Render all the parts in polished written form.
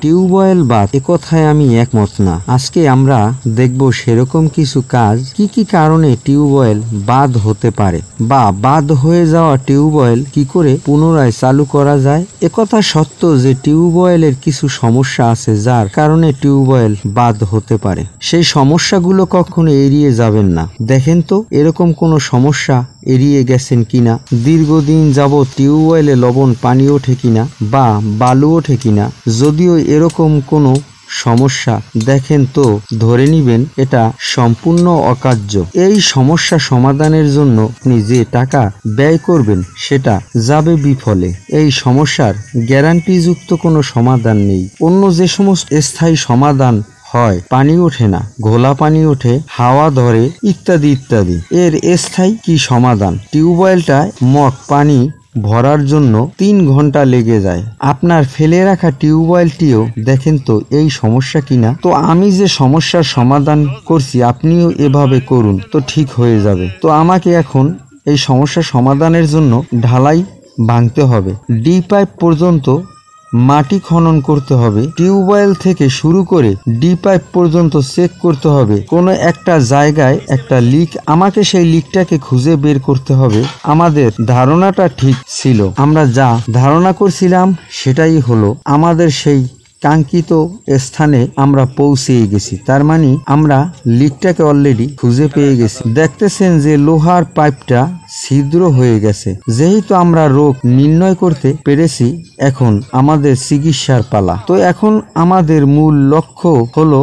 Tubewell বাদ একথায় আমি একমত না। আজকে আমরা দেখব সেরকম কিছু কাজ কি কি কারণে টিউবওয়েল বাদ হতে পারে বা বাদ হয়ে যাওয়া টিউবওয়েল কি করে পুনরায় চালু করা যায়। একথা সত্য যে টিউবওয়েলের কিছু সমস্যা আছে যার কারণে টিউবওয়েল বাদ হতে পারে। সেই সমস্যাগুলো কখনো এড়িয়ে যাবেন না। দেখেন তো এরকম কোনো সমস্যা এড়িয়ে গেছেন কিনা, দীর্ঘদিন যাবৎ টিউবওয়েলে লবণ পানি ওঠে কিনা বা বালু ওঠে কিনা। যদিও এরকম কোনো সমস্যা দেখেন তো ধরে নিবেন এটা সম্পূর্ণ অকার্য। এই সমস্যা সমাধানের জন্য আপনি যে টাকা ব্যয় করবেন সেটা যাবে বিফলে। এই সমস্যার গ্যারান্টিযুক্ত কোনো সমাধান নেই। অন্য যে সমস্ত স্থায়ী সমাধান হয়, পানি ওঠে না, ঘোলা পানি ওঠে, হাওয়া ধরে ইত্যাদি ইত্যাদি, এর স্থায়ী কি সমাধান? টিউবওয়েলটা মগ পানি ভরার জন্য 3 ঘন্টা লেগে যায়। আপনার ফেলে রাখা টিউবওয়েলটিও দেখেন তো এই সমস্যা কিনা। তো আমি যে সমস্যার সমাধান করছি আপনিও এভাবে করুন তো ঠিক হয়ে যাবে। তো আমাকে এখন এই সমস্যার সমাধানের জন্য ঢালাই ভাঙতে হবে, ডি পাইপ পর্যন্ত মাটি খনন করতে হবে, টিউবওয়েল থেকে শুরু করে ডি পাইপ পর্যন্ত চেক করতে হবে। কোনো একটা জায়গায় একটা লিক, আমাকে সেই লিকটাকে খুঁজে বের করতে হবে। আমাদের ধারণাটা ঠিক ছিল, আমরা যা ধারণা করছিলাম সেটাই হলো। আমাদের সেই কাঙ্ক্ষিত স্থানে আমরা পৌঁছে গেছি। তার মানে আমরা লিকটাকে অলরেডি খুঁজে পেয়ে গেছি। দেখতেছেন যে লোহার পাইপটা ছিদ্র হয়ে গেছে। যেহেতু আমরা রোগ নির্ণয় করতে পেরেছি, এখন আমাদের চিকিৎসার পালা। তো এখন আমাদের মূল লক্ষ্য হলো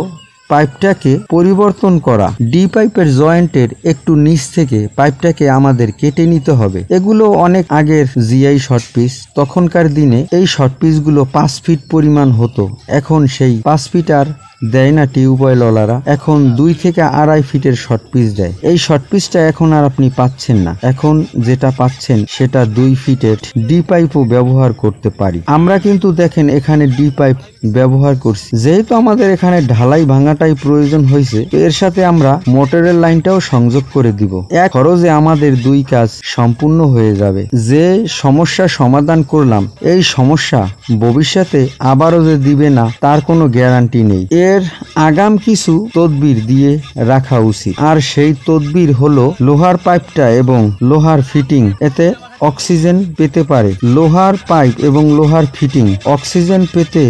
পাইপটাকে পরিবর্তন করা। ডি পাইপের জয়েন্টের একটু নিচ থেকে পাইপটাকে আমাদের কেটে নিতে হবে। এগুলো অনেক আগের জিআই শর্ট পিস। তখনকার দিনে এই শর্ট পিসগুলো 5 ফিট পরিমাণ হতো। এখন সেই 5 ফিট আর দেয় না টিউবওয়েলওয়ালারা, এখন 2 থেকে 2.5 ফিটের শর্ট পিস দেয়। এই শর্ট পিসটা এখন আর আপনি পাচ্ছেন না। এখন যেটা পাচ্ছেন সেটা 2 ফিটের ডি পাইপও ব্যবহার করতে পারি। আমরা কিন্তু দেখেন এখানে ডি পাইপ ব্যবহার করছি। যেহেতু আমাদের এখানে ঢালাই ভাঙাটাই প্রয়োজন হয়েছে, এর সাথে আমরা মোটরের লাইনটাও সংযোগ করে দিব। এক খরচে আমাদের 2 কাজ সম্পূর্ণ হয়ে যাবে। যে সমস্যা সমাধান করলাম, এই সমস্যা ভবিষ্যতে আবারও যে দিবে না তার কোনো গ্যারান্টি নেই। এর আগাম কিছু তদবির দিয়ে রাখা উচিত। আর সেই তদবির হলো লোহার পাইপটা এবং লোহার ফিটিং এতে অক্সিজেন পেতে পারে। লোহার পাইপ এবং লোহার ফিটিং অক্সিজেন পেতে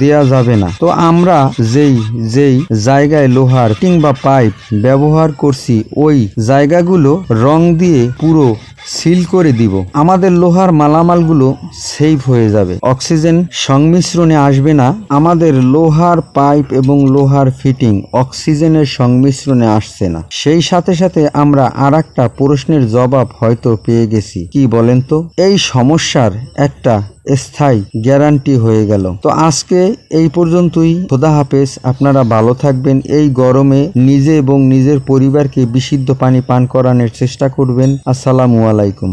দেয়া যাবে না। তো আমরা যেই জায়গায় লোহার ফিটিং বা পাইপ ব্যবহার করছি ওই জায়গাগুলো রং দিয়ে পুরো সিল করে দিব। আমাদের লোহার মালামালগুলো সেফ হয়ে যাবে, অক্সিজেন সংমিশ্রণে আসবে না। আমাদের লোহার পাইপ এবং লোহার ফিটিং অক্সিজেনের সংমিশ্রণে আসছে না। সেই সাথে সাথে আমরা আরেকটা প্রশ্নের জবাব হয়তো পেয়ে গেছি। কি বলেন তো? এই সমস্যার একটা স্থায়ী গ্যারান্টি হয়ে গেল। তো আজকে এই পর্যন্তই। খোদা হাফেজ। আপনারা ভালো থাকবেন। এই গরমে নিজে এবং নিজের পরিবারকে বিশুদ্ধ পানি পান করানোর চেষ্টা করবেন। আসসালামু আলাইকুম।